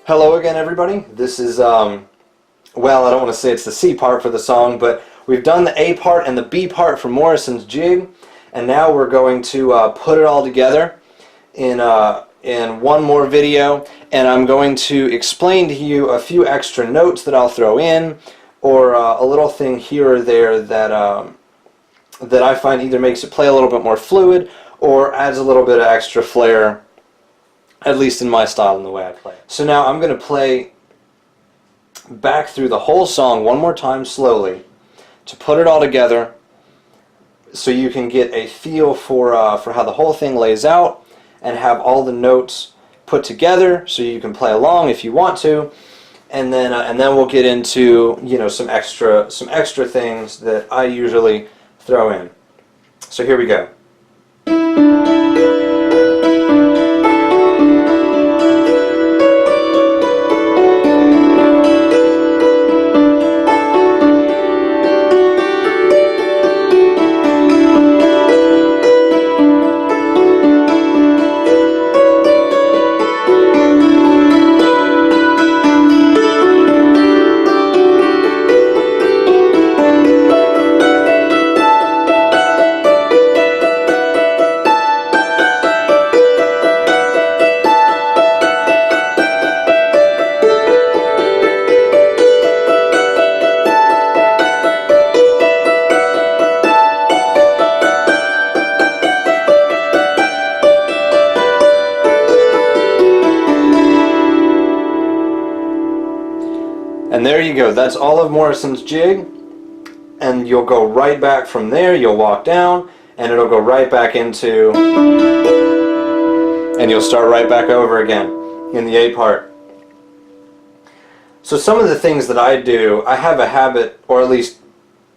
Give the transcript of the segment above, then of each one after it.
Hello again, everybody. This is, well, I don't want to say it's the C part for the song, but we've done the A part and the B part for Morrison's Jig, and now we're going to put it all together in one more video, and I'm going to explain to you a few extra notes that I'll throw in, or a little thing here or there that that I find either makes it play a little bit more fluid or adds a little bit of extra flair, at least in my style and the way I play. So now I'm going to play back through the whole song one more time slowly to put it all together so you can get a feel for how the whole thing lays out and have all the notes put together so you can play along if you want to, and then we'll get into, you know, some extra things that I usually throw in. So here we go. And there you go, that's all of Morrison's Jig, and you'll go right back from there, you'll walk down, and it'll go right back into, and you'll start right back over again in the A part. So some of the things that I do, I have a habit, or at least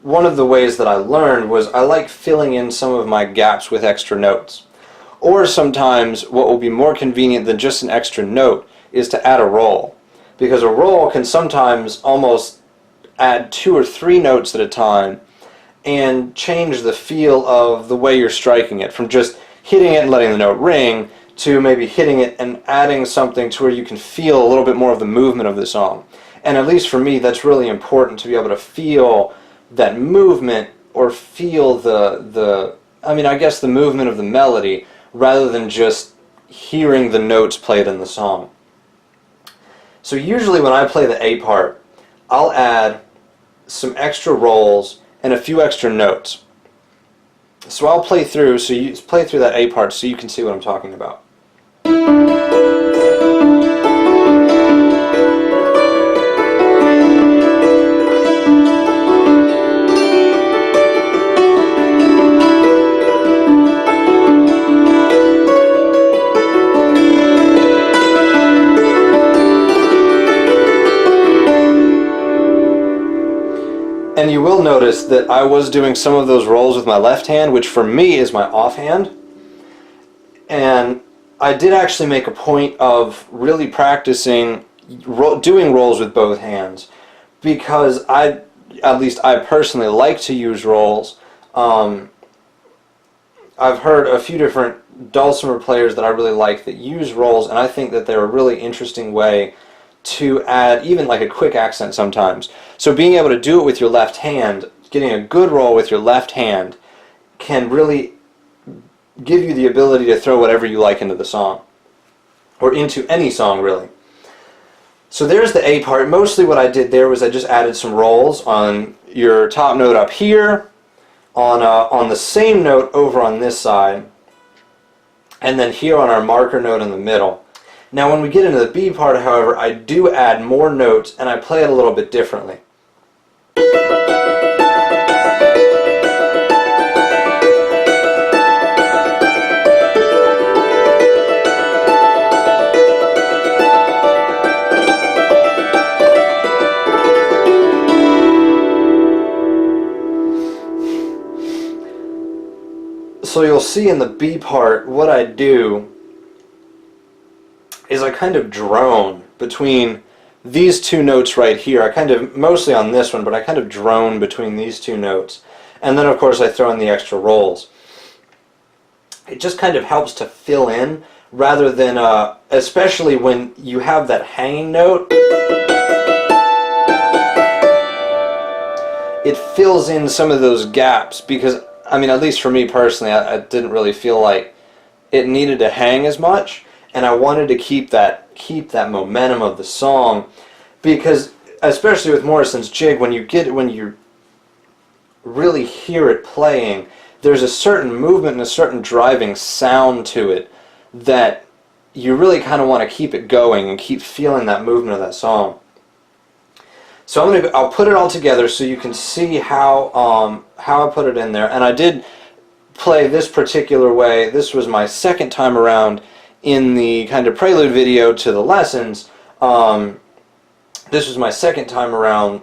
one of the ways that I learned was I like filling in some of my gaps with extra notes. Or sometimes what will be more convenient than just an extra note is to add a roll. Because a roll can sometimes almost add 2 or 3 notes at a time and change the feel of the way you're striking it, from just hitting it and letting the note ring to maybe hitting it and adding something to where you can feel a little bit more of the movement of the song. And at least for me, that's really important, to be able to feel that movement, or feel I guess the movement of the melody, rather than just hearing the notes played in the song. So usually when I play the A part, I'll add some extra rolls and a few extra notes. So I'll play through, so you play through that A part so you can see what I'm talking about. And you will notice that I was doing some of those rolls with my left hand, which for me is my offhand. And I did actually make a point of really practicing doing rolls with both hands, because at least I personally like to use rolls. I've heard a few different dulcimer players that I really like that use rolls, and I think that they're a really interesting way to add even like a quick accent sometimes. So being able to do it with your left hand, getting a good roll with your left hand, can really give you the ability to throw whatever you like into the song, or into any song really. So there's the A part. Mostly what I did there was I just added some rolls on your top note up here, on the same note over on this side, and then here on our marker note in the middle. Now when we get into the B part, however, I do add more notes and I play it a little bit differently. So you'll see in the B part, what I do is I kind of drone between these two notes right here. I kind of, mostly on this one, but I kind of drone between these two notes. And then of course I throw in the extra rolls. It just kind of helps to fill in rather than, especially when you have that hanging note, it fills in some of those gaps, because, I mean, at least for me personally, I didn't really feel like it needed to hang as much, and I wanted to keep that momentum of the song, because especially with Morrison's Jig, when you really hear it playing, there's a certain movement and a certain driving sound to it that you really kind of want to keep it going and keep feeling that movement of that song. So I'll put it all together so you can see how I put it in there. And I did play this particular way. This was my second time around in the kind of prelude video to the lessons. This was my second time around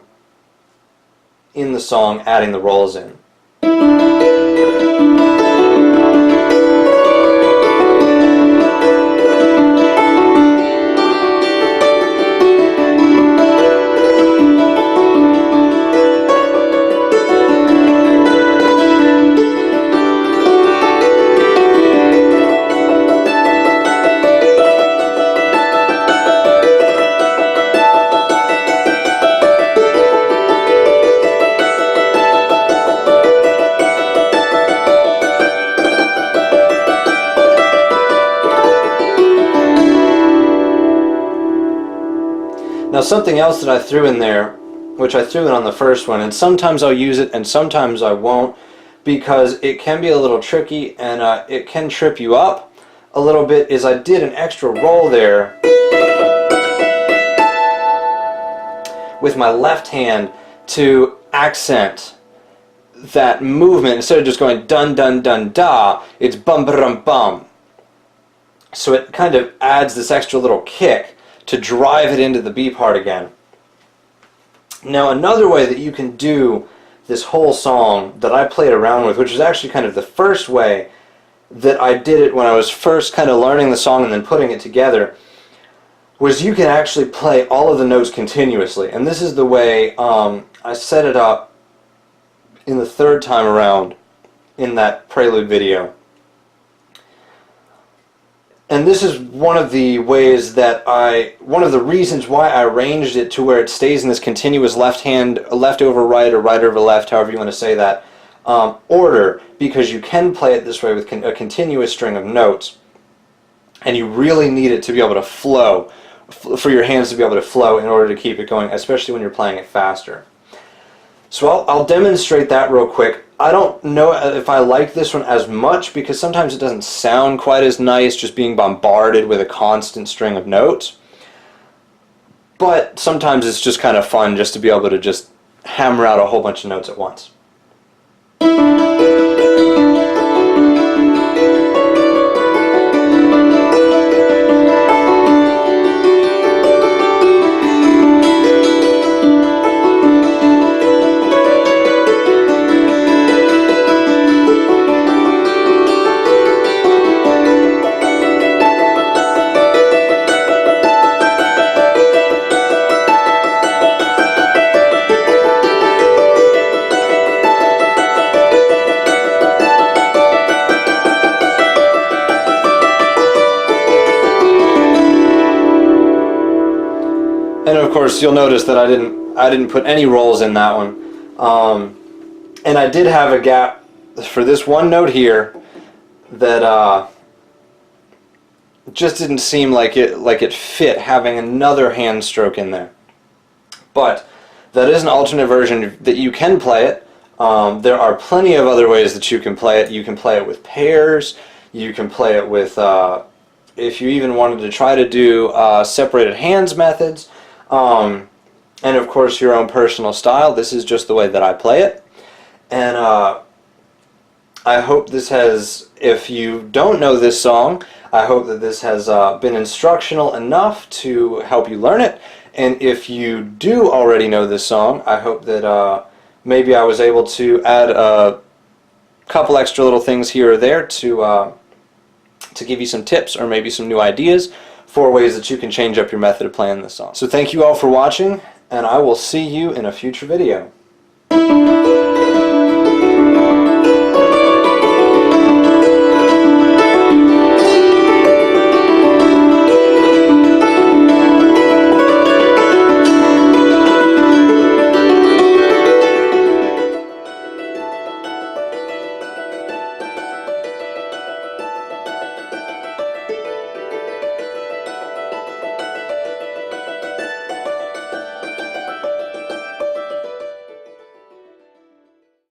in the song, adding the rolls in. Now, something else that I threw in there, which I threw in on the first one, and sometimes I'll use it and sometimes I won't, because it can be a little tricky and it can trip you up a little bit, is I did an extra roll there with my left hand to accent that movement. Instead of just going dun dun dun da, it's bum bum bum. So it kind of adds this extra little kick to drive it into the B part again. Now, another way that you can do this whole song that I played around with, which is actually kind of the first way that I did it when I was first kind of learning the song and then putting it together, was you can actually play all of the notes continuously. And this is the way I set it up in the third time around in that prelude video. And this is one of the ways that one of the reasons why I arranged it to where it stays in this continuous left over right, or right over left, however you want to say that, order, because you can play it this way with a continuous string of notes, and you really need it to be able to flow, for your hands to be able to flow in order to keep it going, especially when you're playing it faster. So I'll demonstrate that real quick. I don't know if I like this one as much, because sometimes it doesn't sound quite as nice just being bombarded with a constant string of notes. But sometimes it's just kind of fun just to be able to just hammer out a whole bunch of notes at once. And of course, you'll notice that I didn't put any rolls in that one, and I did have a gap for this one note here that just didn't seem like it fit having another hand stroke in there. But that is an alternate version that you can play it. There are plenty of other ways that you can play it. You can play it with pairs. You can play it with, if you even wanted to try to do separated hands methods. And of course your own personal style. This is just the way that I play it. And I hope this has, if you don't know this song, I hope that this has been instructional enough to help you learn it. And if you do already know this song, I hope that maybe I was able to add a couple extra little things here or there to give you some tips or maybe some new ideas for ways that you can change up your method of playing this song. So thank you all for watching, and I will see you in a future video.